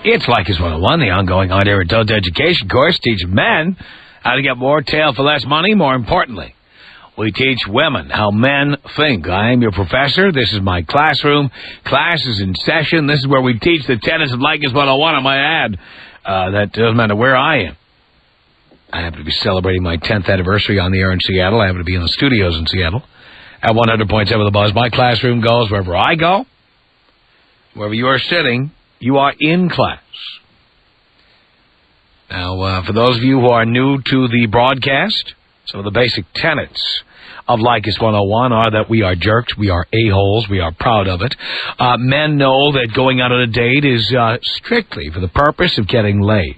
It's Leykis 101, the ongoing on-air adult education course, teaching men how to get more tail for less money. More importantly, we teach women how men think. I am your professor. This is my classroom. Class is in session. This is where we teach the tenets of Leykis 101. I might add, that doesn't matter where I am. I happen to be celebrating my 10th anniversary on the air in Seattle. I happen to be in the studios in Seattle at 100.7 The Buzz. My classroom goes wherever I go. Wherever you are sitting, you are in class. Now, for those of you who are new to the broadcast, some of the basic tenets of Leykis 101 are that we are jerks, we are a-holes, we are proud of it. Men know that going out on a date is strictly for the purpose of getting laid.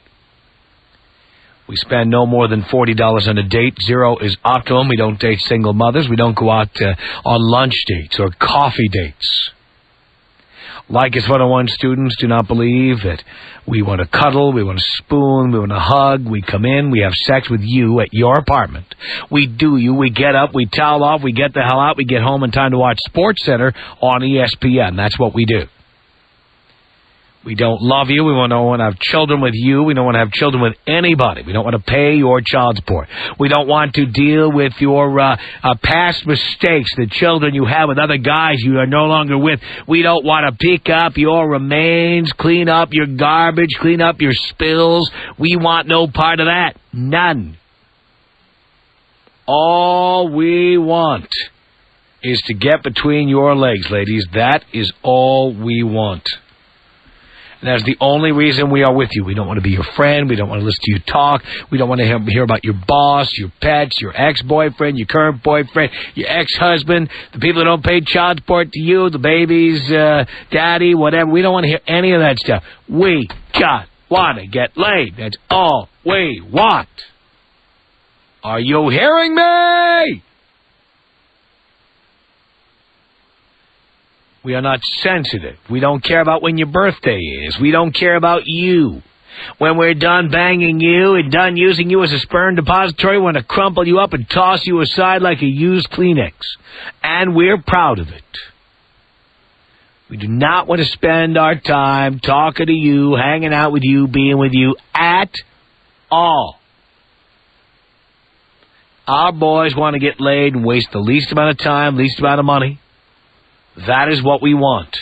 We spend no more than $40 on a date. Zero is optimum. We don't date single mothers. We don't go out on lunch dates or coffee dates. Leykis 101 students do not believe that we want to cuddle, we want to spoon, we want to hug. We come in, we have sex with you at your apartment. We do you, we get up, we towel off, we get the hell out, we get home in time to watch SportsCenter on ESPN. That's what we do. We don't love you. We don't want to have children with you. We don't want to have children with anybody. We don't want to pay your child support. We don't want to deal with your past mistakes, the children you have with other guys you are no longer with. We don't want to pick up your remains, clean up your garbage, clean up your spills. We want no part of that. None. All we want is to get between your legs, ladies. That is all we want. And that's the only reason we are with you. We don't want to be your friend. We don't want to listen to you talk. We don't want to hear about your boss, your pets, your ex-boyfriend, your current boyfriend, your ex-husband, the people that don't pay child support to you, the babies, daddy, whatever. We don't want to hear any of that stuff. We just want to get laid. That's all we want. Are you hearing me? We are not sensitive. We don't care about when your birthday is. We don't care about you. When we're done banging you and done using you as a sperm depository, we want to crumple you up and toss you aside like a used Kleenex. And we're proud of it. We do not want to spend our time talking to you, hanging out with you, being with you at all. Our boys want to get laid and waste the least amount of time, least amount of money. That is what we want.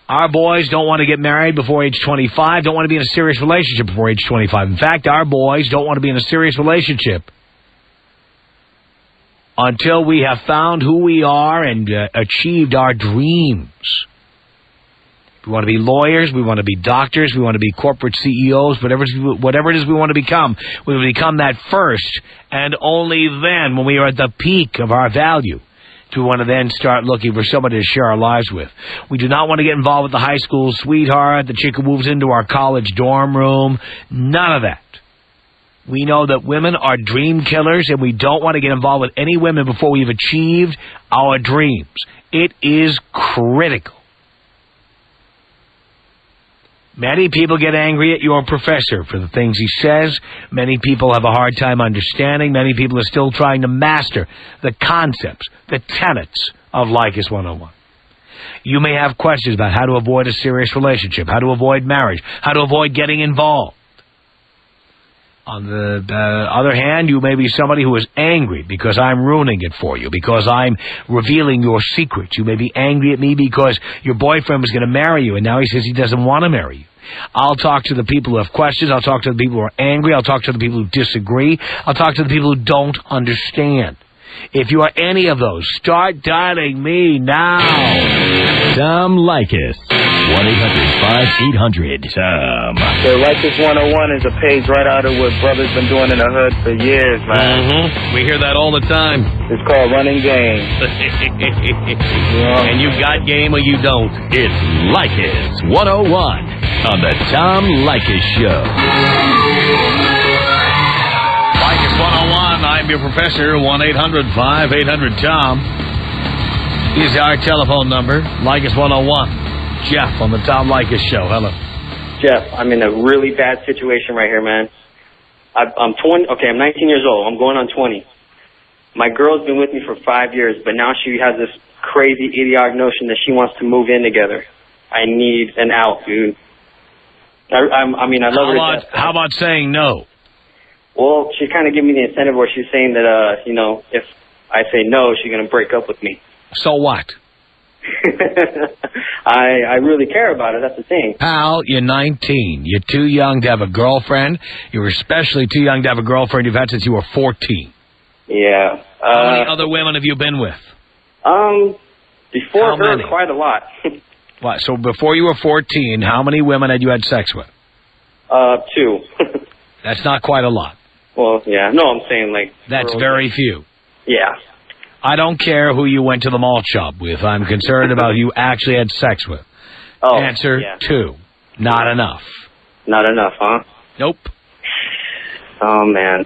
Our boys don't want to get married before age 25, don't want to be in a serious relationship before age 25. In fact, our boys don't want to be in a serious relationship until we have found who we are and achieved our dreams. We want to be lawyers, we want to be doctors, we want to be corporate CEOs, whatever it is we want to become. We will become that first, and only then, when we are at the peak of our value, do we want to then start looking for somebody to share our lives with. We do not want to get involved with the high school sweetheart, the chick who moves into our college dorm room. None of that. We know that women are dream killers, and we don't want to get involved with any women before we've achieved our dreams. It is critical. Many people get angry at your professor for the things he says. Many people have a hard time understanding. Many people are still trying to master the concepts, the tenets of Leykis 101. You may have questions about how to avoid a serious relationship, how to avoid marriage, how to avoid getting involved. On the other hand, you may be somebody who is angry because I'm ruining it for you, because I'm revealing your secrets. You may be angry at me because your boyfriend was going to marry you, and now he says he doesn't want to marry you. I'll talk to the people who have questions. I'll talk to the people who are angry. I'll talk to the people who disagree. I'll talk to the people who don't understand. If you are any of those, start dialing me now. Tom Leykis. 1-800-5800-TOM. So Leykis 101 is a page right out of what brother's been doing in the hood for years, man. Mm-hmm. We hear that all the time. It's called running game. And you got game or you don't. It's Leykis 101 on the Tom Leykis Show. Leykis 101, I'm your professor. 1-800-5800-TOM is our telephone number. Leykis 101. Jeff on the Tom Leykis Show. Hello. Jeff, I'm in a really bad situation right here, man. I'm 20. Okay, I'm 19 years old. I'm going on 20. My girl's been with me for 5 years, but now she has this crazy, idiotic notion that she wants to move in together. I need an out, dude. I mean, I love her to death. How about saying no? Well, she kind of gave me the incentive where she's saying that, you know, if I say no, she's going to break up with me. So what? I really care about it. That's the thing. Pal, you're 19. You're too young to have a girlfriend. You're especially too young to have a girlfriend you've had since you were 14. Yeah. How many other women have you been with? Before her, quite a lot. What? So before you were 14, how many women had you had sex with? 2. That's not quite a lot. Well, yeah. No, I'm saying like... That's very few. Yeah. I don't care who you went to the malt shop with. I'm concerned about who you actually had sex with. Oh, Answer 2. Not enough. Not enough, huh? Nope. Oh, man.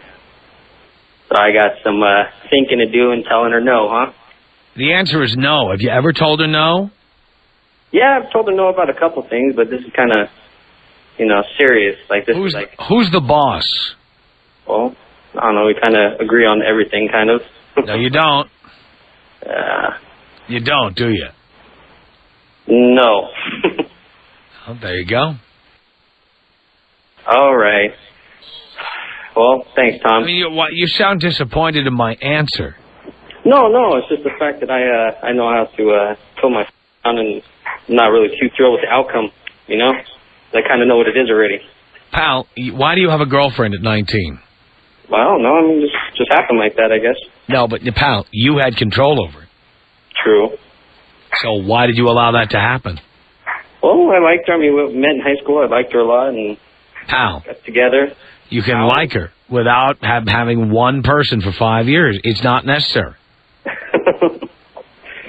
So I got some thinking to do and telling her no, huh? The answer is no. Have you ever told her no? Yeah, I've told her no about a couple things, but this is kind of, you know, serious. Like this is like... Who's the boss? Well, I don't know. We kind of agree on everything, kind of. No, you don't. You don't, do you? No. Oh, there you go. All right. Well, thanks, Tom. I mean, you sound disappointed in my answer. No, it's just the fact that I know how to pull my down and I'm not really too thrilled with the outcome, you know? I kind of know what it is already. Pal, why do you have a girlfriend at 19? Well, I don't know. I mean, just happened like that, I guess. No, but, pal, you had control over it. True. So why did you allow that to happen? Well, I liked her. I mean, we met in high school. I liked her a lot, and Pal, got together. You can like her without having one person for 5 years. It's not necessary.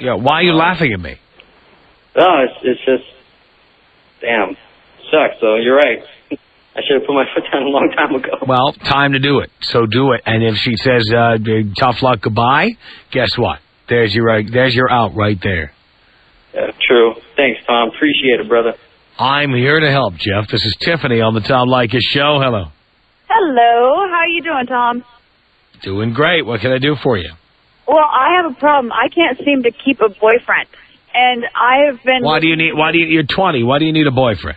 Yeah, why are you laughing at me? No, it's just, damn, sucks. So you're right. I should have put my foot down a long time ago. Well, time to do it. So do it. And if she says tough luck, goodbye, guess what? There's your out right there. Yeah, true. Thanks, Tom. Appreciate it, brother. I'm here to help, Jeff. This is Tiffany on the Tom Leykis Show. Hello. Hello. How you doing, Tom? Doing great. What can I do for you? Well, I have a problem. I can't seem to keep a boyfriend, and I have been. You're 20. Why do you need a boyfriend?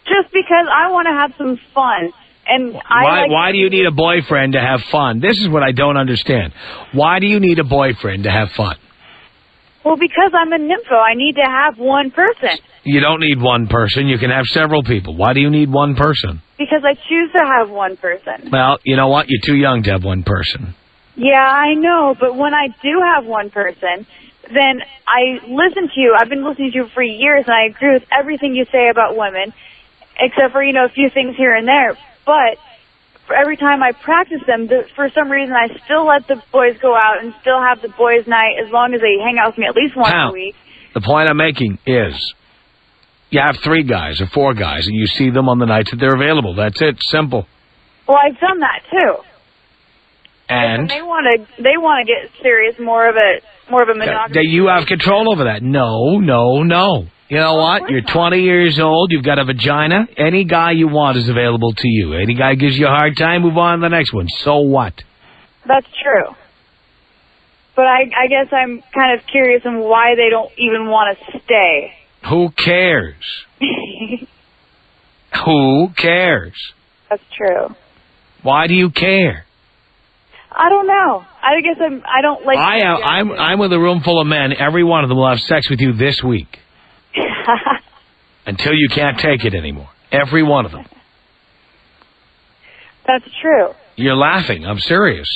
Just because I want to have some fun, and why do you need a boyfriend to have fun? This is what I don't understand. Why do you need a boyfriend to have fun? Well, because I'm a nympho, I need to have one person. You don't need one person. You can have several people. Why do you need one person? Because I choose to have one person. Well, you know what? You're too young to have one person. Yeah, I know, but when I do have one person, then I listen to you. I've been listening to you for years, and I agree with everything you say about women, except for, a few things here and there. But for every time I practice them, for some reason, I still let the boys go out and still have the boys' night as long as they hang out with me at least once a week. The point I'm making is you have 3 guys or 4 guys, and you see them on the nights that they're available. That's it. Simple. Well, I've done that, too. And they want to get serious, more of a monogamy. You have control over that. No. You know what? You're 20 years old. You've got a vagina. Any guy you want is available to you. Any guy gives you a hard time, move on to the next one. So what? That's true. But I guess I'm kind of curious on why they don't even want to stay. Who cares? Who cares? That's true. Why do you care? I don't know. I guess I don't like... I'm with a room full of men. Every one of them will have sex with you this week. Until you can't take it anymore. Every one of them. That's true. You're laughing. I'm serious.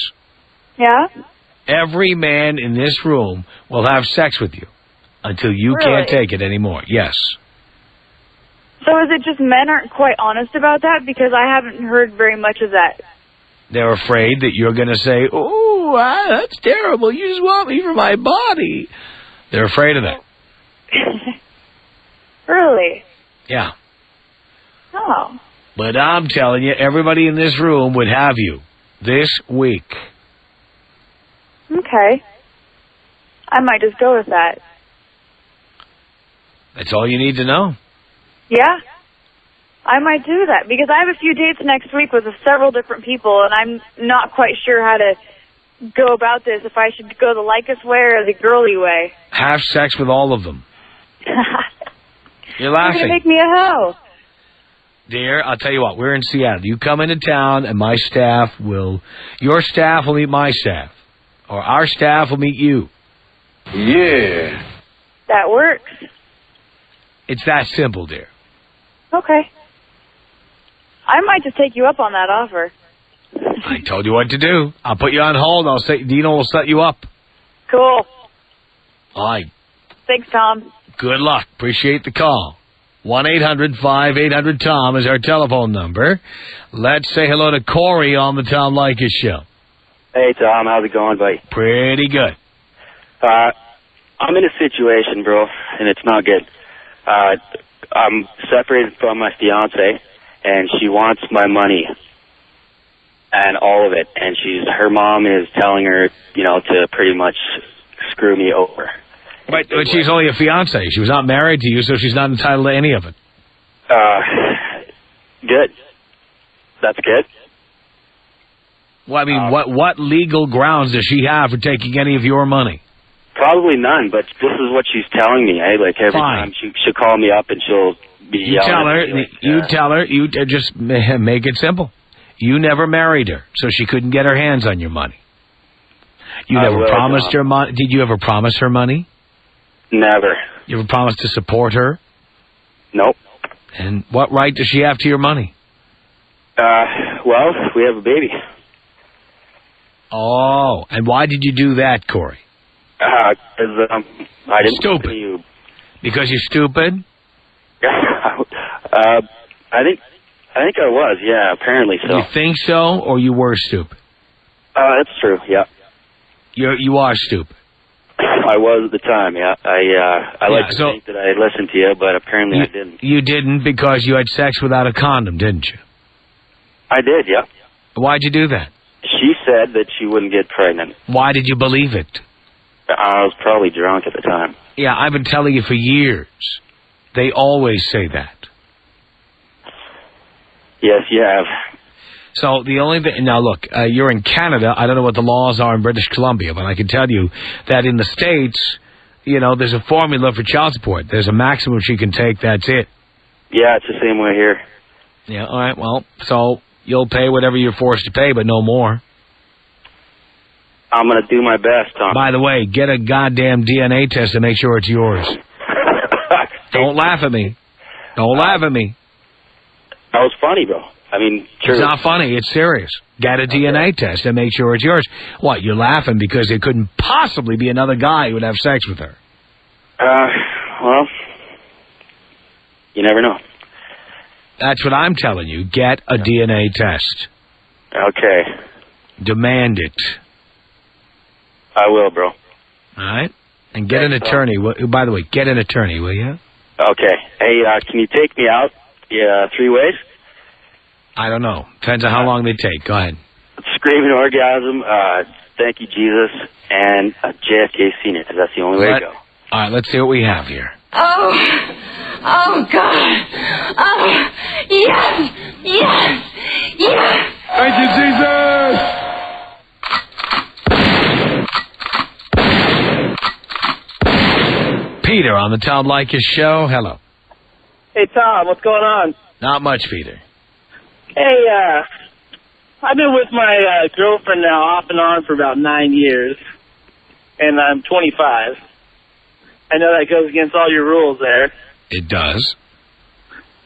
Yeah? Every man in this room will have sex with you until you can't take it anymore. Yes. So is it just men aren't quite honest about that? Because I haven't heard very much of that. They're afraid that you're going to say, "Oh, that's terrible. You just want me for my body." They're afraid of that. Really? Yeah. Oh. But I'm telling you, everybody in this room would have you this week. Okay. I might just go with that. That's all you need to know. Yeah. I might do that, because I have a few dates next week with several different people, and I'm not quite sure how to go about this, if I should go the Leykis way or the girly way. Have sex with all of them. You're laughing. You're going to make me a hoe. Dear, I'll tell you what, we're in Seattle. You come into town and your staff will meet my staff. Or our staff will meet you. Yeah. That works. It's that simple, dear. Okay. I might just take you up on that offer. I told you what to do. I'll put you on hold. Dino will set you up. Cool. All right. Thanks, Tom. Good luck. Appreciate the call. 1-800-5800-TOM is our telephone number. Let's say hello to Corey on the Tom Leykis Show. Hey, Tom. How's it going, buddy? Pretty good. I'm in a situation, bro, and it's not good. I'm separated from my fiance, and she wants my money and all of it. And her mom is telling her, to pretty much screw me over. But she's only a fiance. She was not married to you, so she's not entitled to any of it. Good. That's good. Well, I mean, what legal grounds does she have for taking any of your money? Probably none, but this is what she's telling me. Like every time she'll call me up and she'll be yelling. You tell her. You just make it simple. You never married her, so she couldn't get her hands on your money. You never promised her money. Did you ever promise her money? Never. You ever promised to support her? Nope. And what right does she have to your money? Well, we have a baby. Oh, and why did you do that, Corey? I didn't. Stupid. Because you're stupid? I think I was. Yeah, apparently so. You think so, or you were stupid? That's true. Yeah. You are stupid. I was at the time. Yeah. I like to think that I listened to you, but apparently I didn't. You didn't because you had sex without a condom, didn't you? I did. Yeah. Why'd you do that? She said that she wouldn't get pregnant. Why did you believe it? I was probably drunk at the time. Yeah, I've been telling you for years. They always say that. Yes, you have. So the only thing... Now, look, you're in Canada. I don't know what the laws are in British Columbia, but I can tell you that in the States, there's a formula for child support. There's a maximum she can take. That's it. Yeah, it's the same way here. Yeah, all right. Well, so you'll pay whatever you're forced to pay, but no more. I'm going to do my best, Tom. By the way, get a goddamn DNA test to make sure it's yours. Don't laugh at me. Don't laugh at me. That was funny, bro. I mean, true. It's not funny. It's serious. Get a DNA test and make sure it's yours. What, you're laughing because it couldn't possibly be another guy who would have sex with her? Well, you never know. That's what I'm telling you. Get a DNA test. Okay. Demand it. I will, bro. All right? And get an attorney. By the way, get an attorney, will you? Okay. Hey, can you take me out 3 ways? I don't know. Depends on how long they take. Go ahead. Screaming orgasm, thank you, Jesus, and JFK Senior, because that's the only way to go. All right, let's see what we have here. Oh, God. Oh, yes, yes, yes. Thank you, Jesus. Peter on the Tom Leykis Show. Hello. Hey, Tom, what's going on? Not much, Peter. Hey, I've been with my girlfriend now off and on for about 9 years, and I'm 25. I know that goes against all your rules there. It does.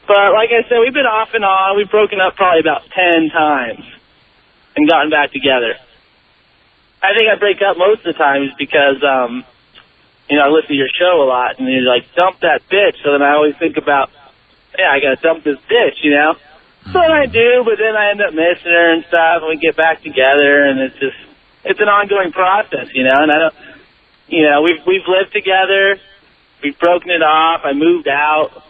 But like I said, we've been off and on. We've broken up probably about 10 times and gotten back together. I think I break up most of the time is because, I listen to your show a lot, and you're like, dump that bitch. So then I always think about, I got to dump this bitch, So then I do, but then I end up missing her and stuff, and we get back together, and it's an ongoing process, and I don't, we've lived together, we've broken it off, I moved out,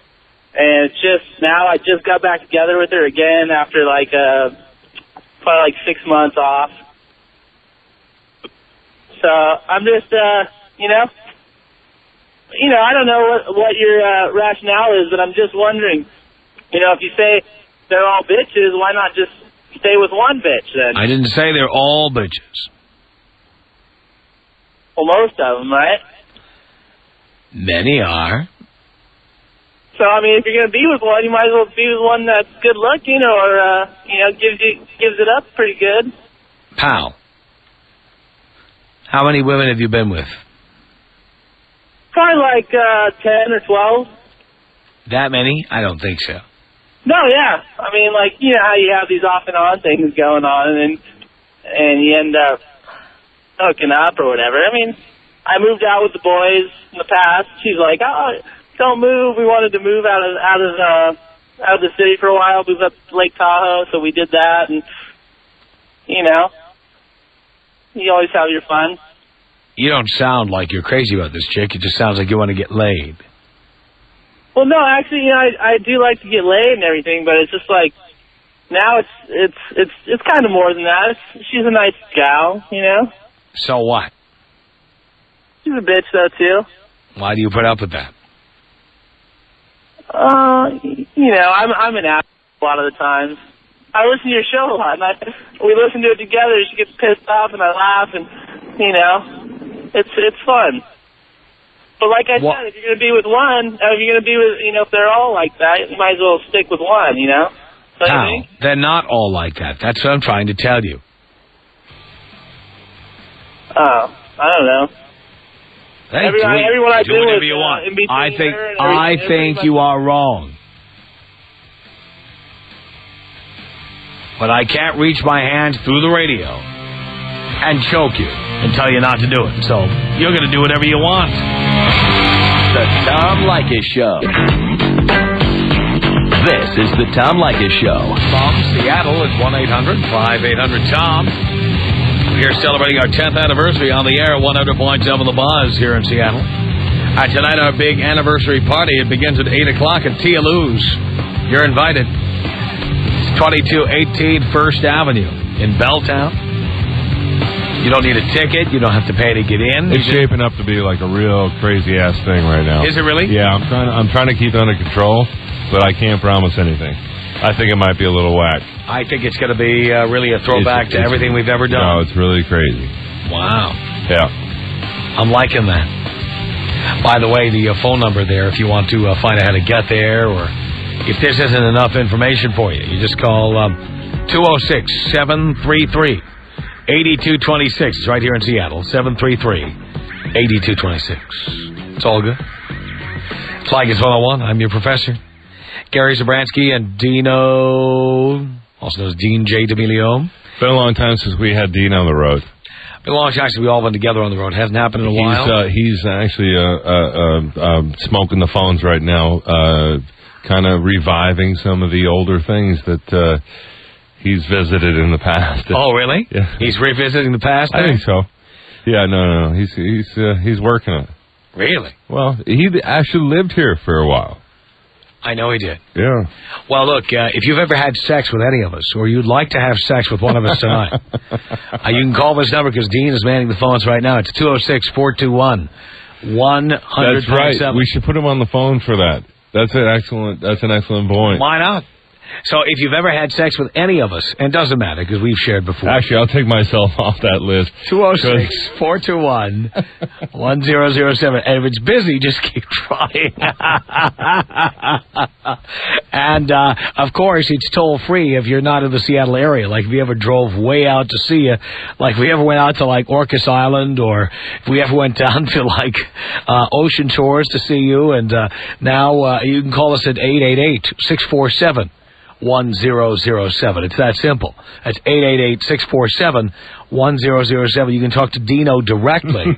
and it's just, now I just got back together with her again after probably 6 months off. So I'm just, I don't know what your rationale is, but I'm just wondering, if you say they're all bitches, why not just stay with one bitch then? I didn't say they're all bitches. Well, most of them, right? Many are. So, I mean, if you're going to be with one, you might as well be with one that's good looking or, gives it up pretty good. Pal, how many women have you been with? Probably like 10 or 12. That many? I don't think so. No, yeah. I mean, like, you know how you have these off and on things going on, and you end up hooking up or whatever. I mean, I moved out with the boys in the past. She's like, oh, don't move. We wanted to move out of the city for a while, move up to Lake Tahoe, so we did that, and, you know, you always have your fun. You don't sound like you're crazy about this chick. It just sounds like you want to get laid. Well, no, actually, you know, I do like to get laid and everything, but it's just like now it's kind of more than that. She's a nice gal, you know. So what? She's a bitch though too. Why do you put up with that? You know, I'm an ass a lot of the times. I listen to your show a lot, and we listen to it together. She gets pissed off, and I laugh, and you know, it's fun. But like I said, if you're going to be with one, if you're going to be with, you know, if they're all like that, you might as well stick with one, you know? How? They're not all like that. That's what I'm trying to tell you. Oh, I don't know. Hey, everyone I do whatever you want. I think you are wrong. But I can't reach my hands through the radio and choke you and tell you not to do it. So you're going to do whatever you want. The Tom Leykis Show. This is the Tom Leykis Show. From Seattle, it's 1-800-5800-TOM. We're here celebrating our 10th anniversary on the air, 100.7 The Buzz here in Seattle. Tonight, our big anniversary party. It begins at 8 o'clock at Tia Lou's. You're invited. It's 2218 First Avenue in Belltown. You don't need a ticket. You don't have to pay to get in. It's shaping up to be like a real crazy-ass thing right now. Is it really? Yeah, I'm trying to keep it under control, but I can't promise anything. I think it might be a little whack. I think it's going to be really a throwback to everything we've ever done. No, it's really crazy. Wow. Yeah. I'm liking that. By the way, the phone number there, if you want to find out how to get there, or if this isn't enough information for you, you just call 206-733-8226. It's right here in Seattle, 733-8226. It's all good. It's Leykis 101. I'm your professor, Gary Zabransky, and Dino, also known as Dean J. D'Amelio. Been a long time since we had Dean on the road. Been a long time since we all went together on the road. Hasn't happened in a while. He's actually smoking the phones right now, kind of reviving some of the older things that he's visited in the past. Oh, really? Yeah. He's revisiting the past? I think so. Yeah, no. He's working on it. Really? Well, he actually lived here for a while. I know he did. Yeah. Well, look, if you've ever had sex with any of us, or you'd like to have sex with one of us tonight, you can call this number because Dean is manning the phones right now. It's 206-421-100. That's right. We should put him on the phone for that. That's an excellent point. Why not? So if you've ever had sex with any of us, and it doesn't matter because we've shared before. Actually, I'll take myself off that list. 206-421-1007. And if it's busy, just keep trying. And, of course, it's toll-free if you're not in the Seattle area. Like if you ever drove way out to see you, like if we ever went out to, like, Orcas Island, or if we ever went down to, like, Ocean Shores to see you. And now you can call us at 888-647-1007. It's that simple. That's 888-647-1007. You can talk to Dino directly.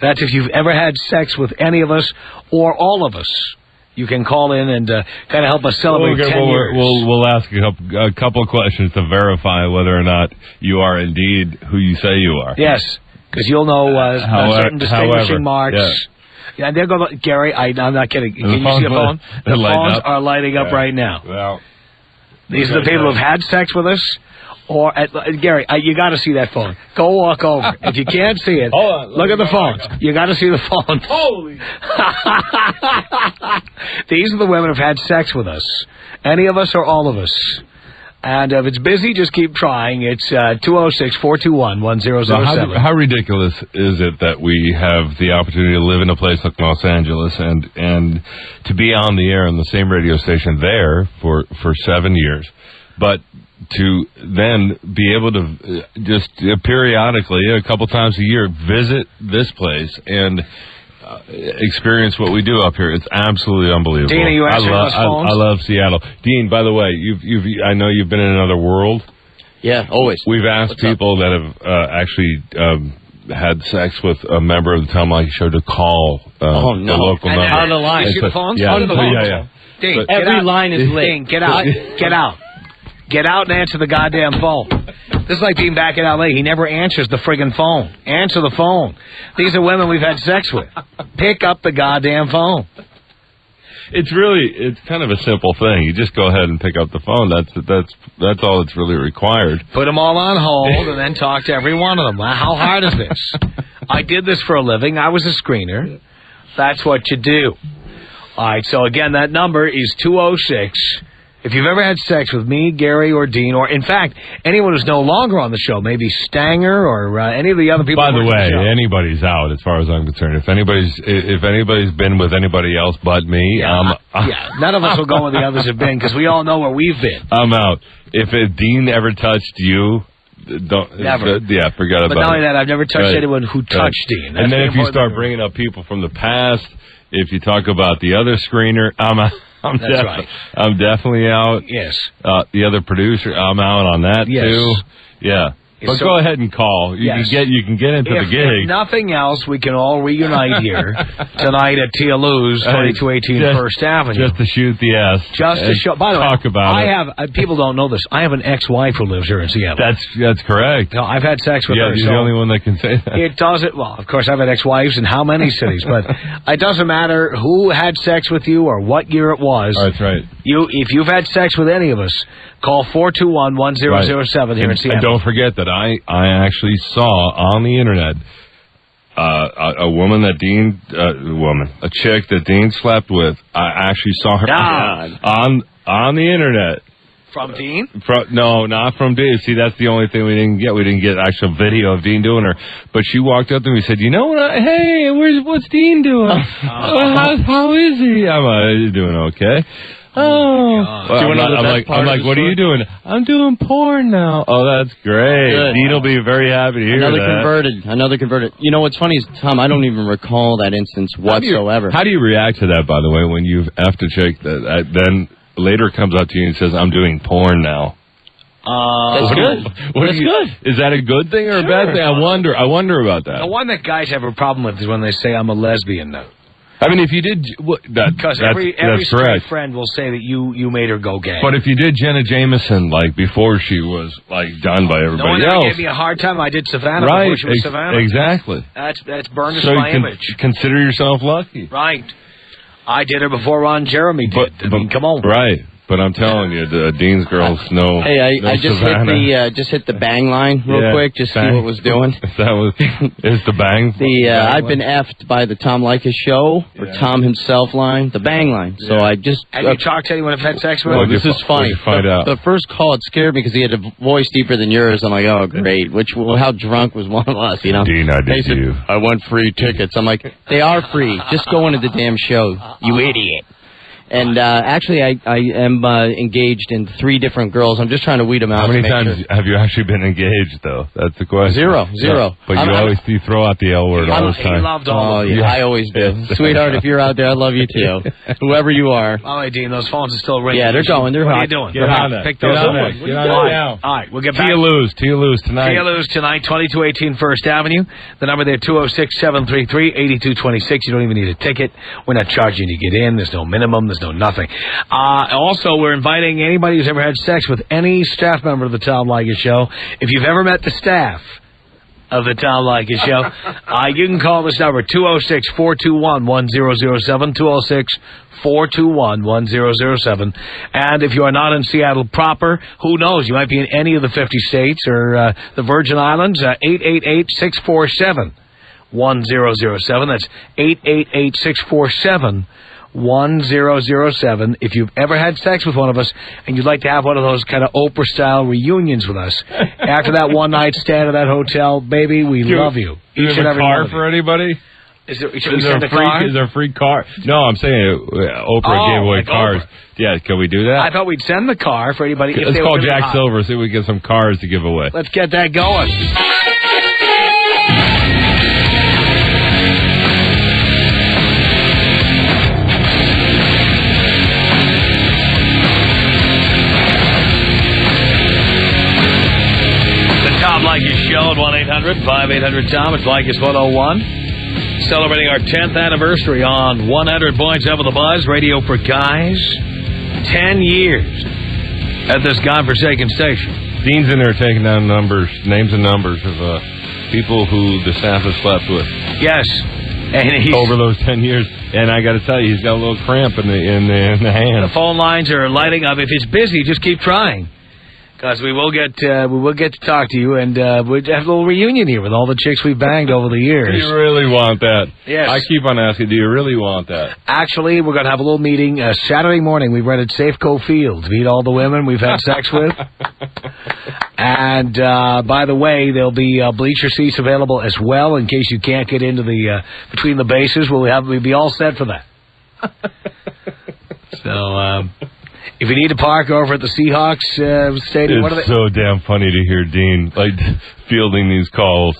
That's if you've ever had sex with any of us or all of us. You can call in and kind of help us celebrate 10 years. We'll ask a couple of questions to verify whether or not you are indeed who you say you are. Yes, because you'll know certain distinguishing marks. Yeah. And there go, Gary, I'm not kidding. Can you see the phone? The phones are lighting up right now. Well, these are the people who've had sex with us. Or, Gary, you got to see that phone. Go walk over. If you can't see it, look at the phones. You got to see the phones. Holy! These are the women who've had sex with us. Any of us or all of us. And if it's busy, just keep trying. It's 206-421-1007. How ridiculous is it that we have the opportunity to live in a place like Los Angeles and to be on the air on the same radio station there for 7 years, but to then be able to just periodically, a couple times a year, visit this place and experience what we do up here. It's absolutely unbelievable. Dean, are you answering those phones? I love Seattle. Dean, by the way, I know you've been in another world. Yeah, always. We've asked people that have actually had sex with a member of the Tom Leykis Show to call the local number. On the line. Is the phones? Yeah, On the phone. yeah. Dean, every line is lit. Dean, get out. Get out. Get out and answer the goddamn phone. This is like being back in L.A. He never answers the friggin' phone. Answer the phone. These are women we've had sex with. Pick up the goddamn phone. It's kind of a simple thing. You just go ahead and pick up the phone. That's all that's really required. Put them all on hold and then talk to every one of them. How hard is this? I did this for a living. I was a screener. That's what you do. All right, so again, that number is 206. If you've ever had sex with me, Gary, or Dean, or in fact, anyone who's no longer on the show, maybe Stanger or any of the other people. By the way, anybody's out as far as I'm concerned. If anybody's been with anybody else but me, none of us will go where the others have been because we all know where we've been. I'm out. If Dean ever touched you, never. Forget about it. But not only that, I've never touched anyone who touched Dean. And then if you start bringing up people from the past, if you talk about the other screener, I'm out. That's right. I'm definitely out. Yes. The other producer, I'm out on that too. Yeah. But So, go ahead and call. You can get into the gig. If nothing else, we can all reunite here tonight at Tia Lou's, 2218 First Avenue. Just to shoot the ass. Just to show. By the way, talk about it. People don't know this. I have an ex-wife who lives here in Seattle. That's correct. No, I've had sex with her. You're the only one that can say that. It doesn't. Well, of course, I've had ex-wives in how many cities, but it doesn't matter who had sex with you or what year it was. That's right. If you've had sex with any of us, call 421-1007 here in Seattle. And don't forget that I actually saw on the internet a woman that Dean, a chick that Dean slept with. I actually saw her on the internet. From Dean? No, not from Dean. See, that's the only thing we didn't get. We didn't get actual video of Dean doing her. But she walked up to me and said, "You know what? Hey, what's Dean doing? How is he? He's doing okay." Oh, I'm like, what are you doing? I'm doing porn now. Oh, that's great. Good. Dean will be very happy to hear that. Another converted. You know what's funny is, Tom, I don't even recall that instance whatsoever. How do you react to that, by the way, when you've effed a chick that then later comes up to you and says, "I'm doing porn now"? That's good. That's good. Is that a good thing or a bad thing? I wonder about that. The one that guys have a problem with is when they say I'm a lesbian now. I mean, if you did, because every that's straight correct. friend will say that you made her go gay. But if you did Jenna Jameson before she was done by everybody else, gave me a hard time. I did Savannah before she was Savannah. Exactly. That's burned so my image. Consider yourself lucky. Right. I did her before Ron Jeremy did. I mean, come on. Right. But I'm telling you, the Dean's girls know. Hey, I just hit the bang line real quick, just see what was doing. Is the bang? I've been effed by the Tom Leykis Show or Tom himself line, the bang line. So I just have you talked to anyone who've had sex with? Well, this is funny. Find out. The first call, it scared me because he had a voice deeper than yours. I'm like, oh great. How drunk was one of us? You know. Dean, I did you. I want free tickets. I'm like, they are free. Just go into the damn show, you idiot. And actually, I am engaged in 3 different girls. I'm just trying to weed them out. How many times have you actually been engaged, though? That's the question. Zero. But you throw out the L word all the time. He loved all of you. I always do. Sweetheart, if you're out there, I love you too. Whoever you are. All right, Dean, those phones are still ringing. Yeah, they're going. What are you doing? Get on that. Pick those up. Get on it now. All right, we'll get back. Tia Lou's tonight. Tia Lou's tonight, 2218 First Avenue. The number there, 206-733-8226. You don't even need a ticket. We're not charging you to get in. There's no minimum. There's no nothing. Also, we're inviting anybody who's ever had sex with any staff member of the Tom Leykis Show. If you've ever met the staff of the Tom Leykis Show, you can call this number, 206-421-1007, 206-421-1007. And if you are not in Seattle proper, who knows? You might be in any of the 50 states or the Virgin Islands, 888-647-1007. That's 888-647-1007. 1007. If you've ever had sex with one of us and you'd like to have one of those kind of Oprah-style reunions with us, after that one-night stand at that hotel, baby, we love you. Is there a car for anybody? Is there a free car? No, I'm saying Oprah gave away cars. Oprah. Yeah, can we do that? I thought we'd send the car for anybody. Let's call Jack Silver, see if we can get some cars to give away. Let's get that going. Tom Leykis Show at 1-800-5800-TOM. It's Leykis 101. Celebrating our 10th anniversary on 100.7 The Buzz, radio for guys. 10 years at this godforsaken station. Dean's in there taking down names and numbers of people who the staff has slept with. Yes. And he's, over those 10 years. And I got to tell you, he's got a little cramp in the hand. The phone lines are lighting up. If it's busy, just keep trying. Because we will get to talk to you, and we'll have a little reunion here with all the chicks we've banged over the years. Do you really want that? Yes. I keep on asking, do you really want that? Actually, we're going to have a little meeting Saturday morning. We've rented Safeco Field to meet all the women we've had sex with. And, by the way, there'll be bleacher seats available as well in case you can't get into the between the bases. We'll be all set for that. So, if you need to park over at the Seahawks stadium, it's so damn funny to hear Dean fielding these calls.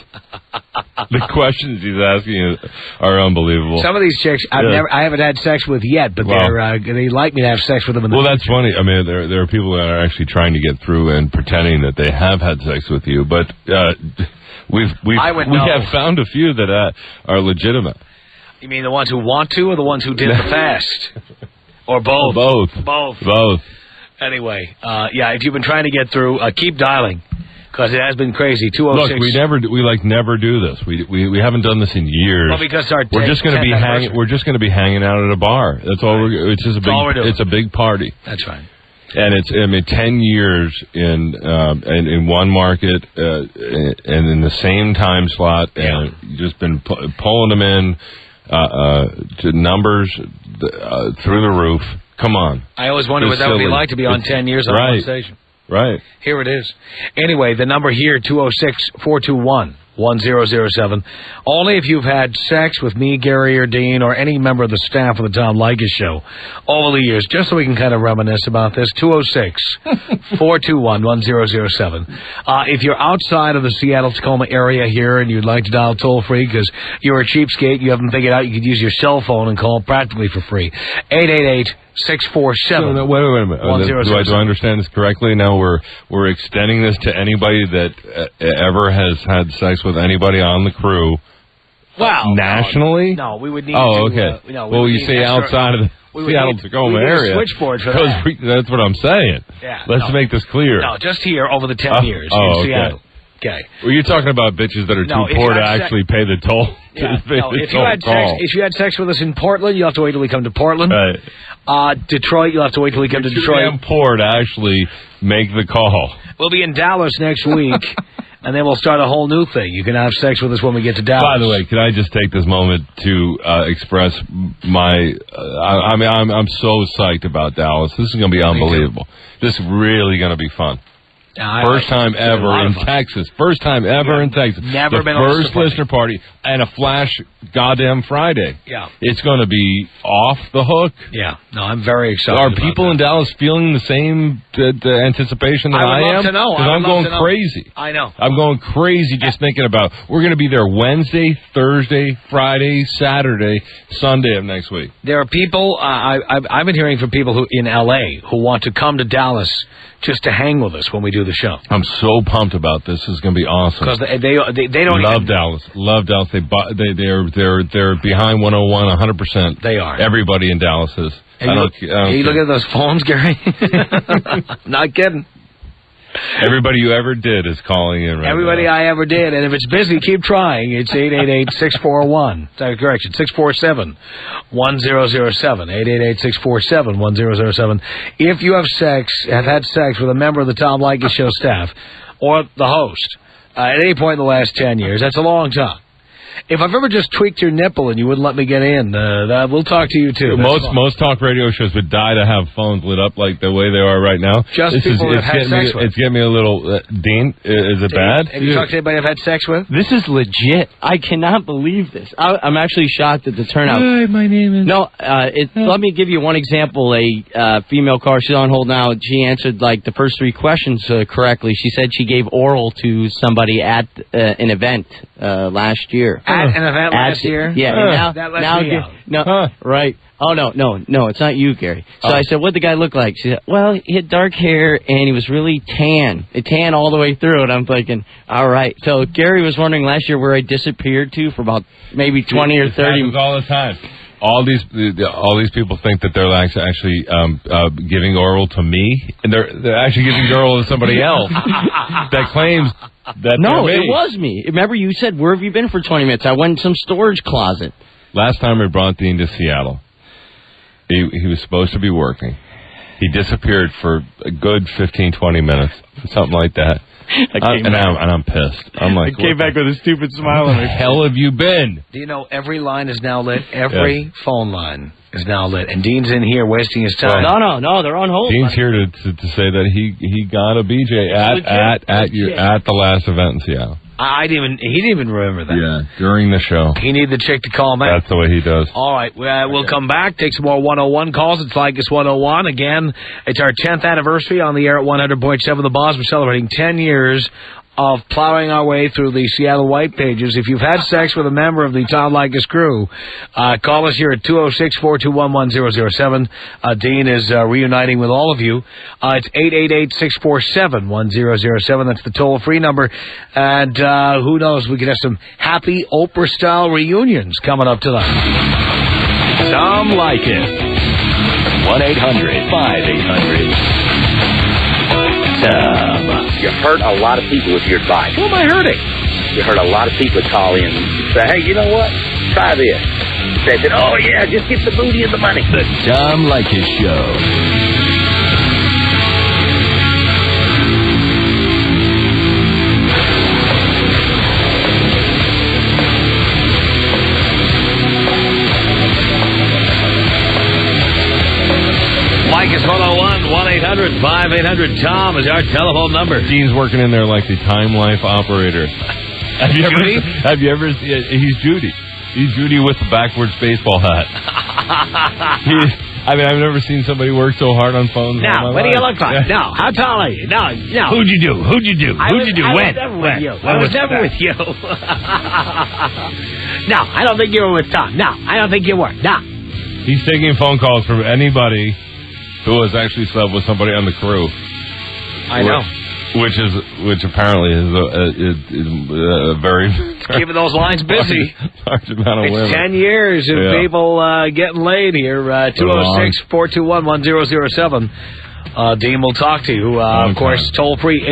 The questions he's asking are unbelievable. Some of these chicks I haven't had sex with yet, but they like me to have sex with them. That's funny. I mean, there are people that are actually trying to get through and pretending that they have had sex with you, but we have found a few that are legitimate. You mean the ones who want to, or the ones who did the fast? Or both. Both. Anyway, if you've been trying to get through, keep dialing, because it has been crazy. 206. Look, we never do this. We haven't done this in years. Well, because we're just going to be hanging out at a bar. That's all. It's just a big party. That's right. And 10 years in one market and in the same time slot, and just been pulling them in. To numbers through the roof. Come on. I always wonder what that would be like to be on 10 years on one station. Right. Here it is. Anyway, the number here, 206-421-1007. Only if you've had sex with me, Gary, or Dean, or any member of the staff of the Tom Leykis Show over the years, just so we can kind of reminisce about this. 206-421-1007. If you're outside of the Seattle-Tacoma area here and you'd like to dial toll-free because you're a cheapskate, you haven't figured out you could use your cell phone and call practically for free. 888-647. No, wait a minute. Do I understand this correctly? Now we're extending this to anybody that ever has had sex with anybody on the crew. Wow. Nationally? No, we would need okay. You say outside of the Seattle-Tacoma area. Switchboard for that. That's what I'm saying. Yeah, Let's make this clear. No, just here over the 10 years in Seattle. Okay. Well, you're talking about bitches that are too poor to actually pay the toll. Yeah. If you had sex with us in Portland, you'll have to wait till we come to Portland. Right. Detroit, you'll have to wait till we come to Detroit. Too damn poor to actually make the call. We'll be in Dallas next week, and then we'll start a whole new thing. You can have sex with us when we get to Dallas. By the way, can I just take this moment to express my... I'm so psyched about Dallas. This is going to be unbelievable. This is really going to be fun. First time ever in Texas. First time ever in Texas. Never been on a first listener party and a flash goddamn Friday. Yeah. It's going to be off the hook. Yeah. No, I'm very excited. Are people in Dallas feeling the same anticipation that I am? I would love to know. Because I'm going crazy. I know. I'm going crazy just thinking about we're going to be there Wednesday, Thursday, Friday, Saturday, Sunday of next week. There are people, I've been hearing from people who in L.A. who want to come to Dallas just to hang with us when we do the show. I'm so pumped about this. This is going to be awesome. Because they don't love Dallas. Love Dallas. They're behind 101 100%. They are. Everybody in Dallas is. You look at those phones, Gary? Not kidding. Everybody you ever did is calling in right Everybody now. I ever did. And if it's busy, keep trying. It's 888-641. Correction, 647-1007. 888-647-1007. If you have had sex with a member of the Tom Leykis Show staff or the host at any point in the last 10 years, that's a long time. If I've ever just tweaked your nipple and you wouldn't let me get in, we'll talk to you too. Most talk radio shows would die to have phones lit up like the way they are right now. Just people that have sex with. It's getting me a little... Dean, is it bad? Have you talked to anybody I've had sex with? This is legit. I cannot believe this. I'm actually shocked at the turnout. Hi, my name is... No, let me give you one example. A female caller, she's on hold now. She answered like the first 3 questions correctly. She said she gave oral to somebody at an event last year. At an event last year? Yeah. Right. Oh, no, it's not you, Gary. So I said, what'd the guy look like? She said, well, he had dark hair, and he was really tan. Tan all the way through, and I'm thinking, all right. So Gary was wondering last year where I disappeared to for about maybe 20 or 30. It happens all the time. All these people think that they're actually giving oral to me, and they're actually giving oral to somebody else that claims that No, they're me. It was me. Remember, you said, where have you been for 20 minutes? I went in some storage closet. Last time we brought Dean to Seattle, he was supposed to be working. He disappeared for a good 15, 20 minutes, something like that. I'm pissed. I'm like, I came back with a stupid smile on my face. Where the hell have you been? Do you know every line is now lit? Every phone line is now lit. And Dean's in here wasting his time. No, they're on hold. Dean's here to say that he got a BJ at the last event in Seattle. He didn't even remember that. Yeah, during the show. He needed the chick to call him back. That's the way he does. All right, we'll come back, take some more 101 calls. It's Leykis 101. Again, it's our 10th anniversary on the air at 100.7 The Boss. We're celebrating 10 years of plowing our way through the Seattle White Pages. If you've had sex with a member of the Tom Leykis crew, call us here at 206-421-1007. Dean is reuniting with all of you. It's 888-647-1007. That's the toll-free number. And who knows, we could have some happy Oprah-style reunions coming up tonight. Tom Leykis. 1-800-5800-TOM. You hurt a lot of people with your advice. Who am I hurting? You hurt a lot of people call in and say, hey, you know what? Try this. They said, oh, yeah, just get the booty and the money. The Tom Leykis Show. Leykis 101, 1-800-5800-TOM is our telephone number. Dean's working in there like the Time Life operator. Have you ever? He's Judy. He's Judy with the backwards baseball hat. I've never seen somebody work so hard on phones. Now, what do you look like? No, how tall are you? No. Who'd you do? When? I was never with you. No, I don't think you were with Tom. No, I don't think you were. No. He's taking phone calls from anybody who has actually slept with somebody on the crew. I know. Which apparently is a very... keeping those lines busy. Large amount of women. 10 years of people getting laid here. 206-421-1007. Dean will talk to you. Of course, toll-free,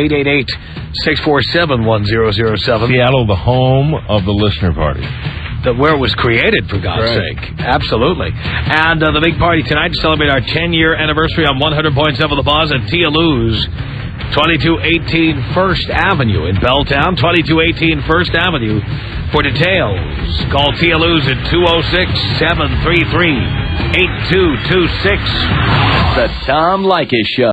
888-647-1007. Seattle, the home of the listener party. Where it was created, for God's sake. Absolutely. And the big party tonight to celebrate our 10-year anniversary on 100.7 The Boss at Tia Lou's, 2218 First Avenue in Belltown, 2218 First Avenue. For details, call Tia Lou's at 206-733-8226. The Tom Leykis Show.